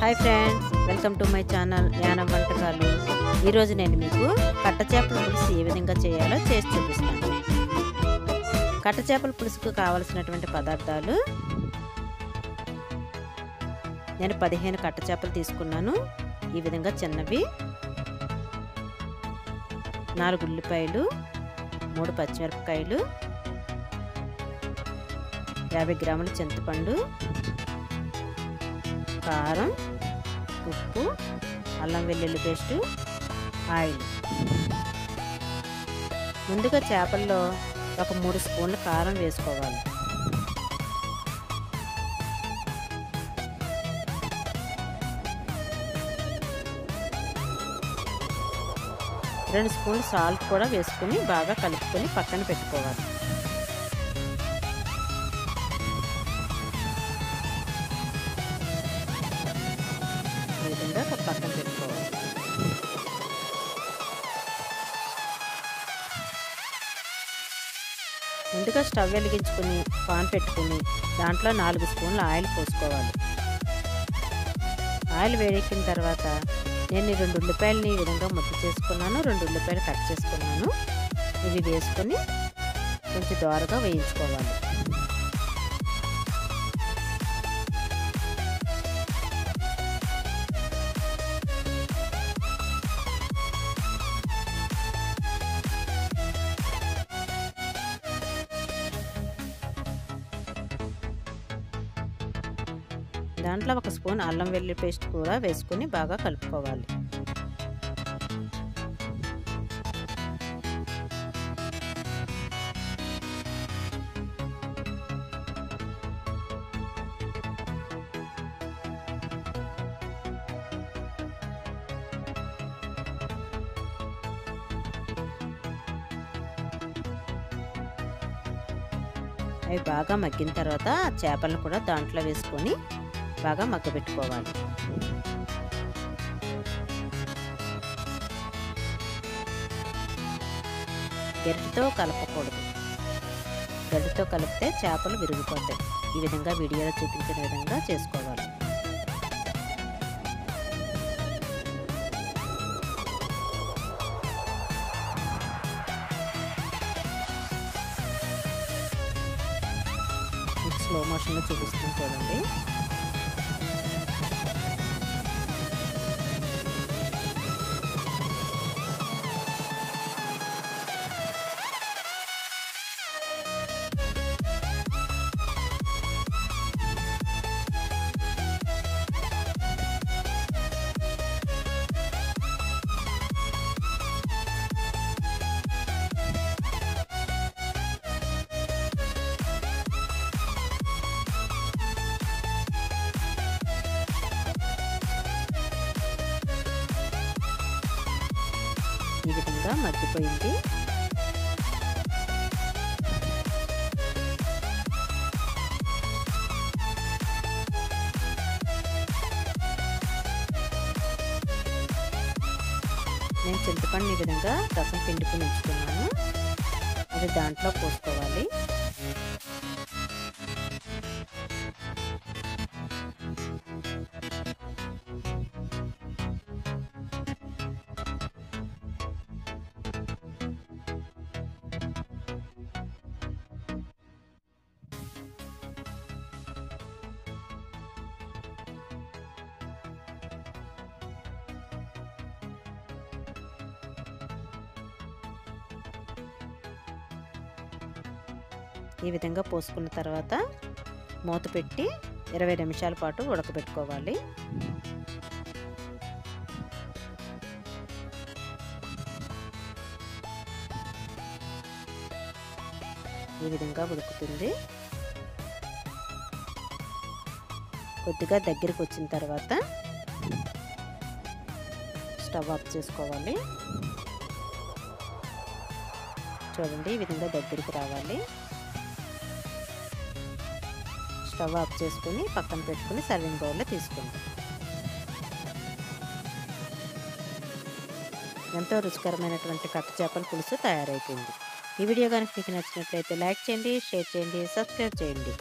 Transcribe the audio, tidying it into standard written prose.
Hi friends, welcome to my channel Yanam వంటకాలు. ఈరోజు నేను మీకు కట్ట చేపల పులుసు ఏ విధంగా చేయాలో చేసి చూపిస్తాను. కట్ట చేపల పులుసుకు కావలసినటువంటి పదార్థాలు: నేను 15 కట్ట చేపలు తీసుకున్నాను. ఈ విధంగా చిన్నవి, 4 ఉల్లిపాయలు, 3 పచ్చిమిరపకాయలు, 50 గ్రాముల చింతపండు, కారం, ఉప్పు, అల్లం వెల్లుల్లి పేస్టు, ఆయిల్. ముందుగా చేపల్లో ఒక 3 స్పూన్ల కారం వేసుకోవాలి. రెండు స్పూన్లు సాల్ట్ కూడా వేసుకుని బాగా కలుపుకొని పక్కన పెట్టుకోవాలి. ఈ విధంగా పక్కన పెట్టుకోవాలి. ముందుగా స్టవ్ వెలిగించుకుని పాన్ పెట్టుకుని దాంట్లో 4 స్పూన్ల ఆయిల్ పోసుకోవాలి. ఆయిల్ వేడెక్కిన తర్వాత నేను 2 ఉల్లిపాయలని ఈ విధంగా ముద్ద చేసుకున్నాను. 2 ఉల్లిపాయలు కట్ చేసుకున్నాను. ఇవి వేసుకొని కొంచెం దోరగా వేయించుకోవాలి. దాంట్లో 1 స్పూన్ అల్లం వెల్లుల్లి పేస్ట్ కూడా వేసుకుని బాగా కలుపుకోవాలి. అవి బాగా మగ్గిన తర్వాత చేపలను కూడా దాంట్లో వేసుకొని బాగా మగ్గబెట్టుకోవాలి. గరిటెతో కలపకూడదు. గరిటెతో కలిపితే చేపలు విరిగిపోతాయి. ఈ విధంగా వీడియోలో చూపించిన విధంగా చేసుకోవాలి. స్లో మోషన్లో చూపిస్తుంది చూడండి. ఈ విధంగా మగ్గిపోయింది. నేను చింతపండు ఈ విధంగా రసం పిండుకుని ఉంచుకున్నాను. అది దాంట్లో పోసుకోవాలి. ఈ విధంగా పోసుకున్న తర్వాత మూత పెట్టి 20 నిమిషాల పాటు ఉడకబెట్టుకోవాలి. ఈ విధంగా ఉడుకుతుంది. కొద్దిగా దగ్గరికి వచ్చిన తర్వాత స్టవ్ ఆఫ్ చేసుకోవాలి. చూడండి, ఈ విధంగా దగ్గరికి రావాలి. స్టవ్ ఆఫ్ చేసుకుని పక్కన పెట్టుకుని సర్వింగ్ బౌల్లో తీసుకుంటాం. ఎంతో రుచికరమైనటువంటి కట్ట చేపల పులుసు తయారైపోయింది. ఈ వీడియో కనుక మీకు నచ్చినట్లయితే లైక్ చేయండి, షేర్ చేయండి, సబ్స్క్రైబ్ చేయండి.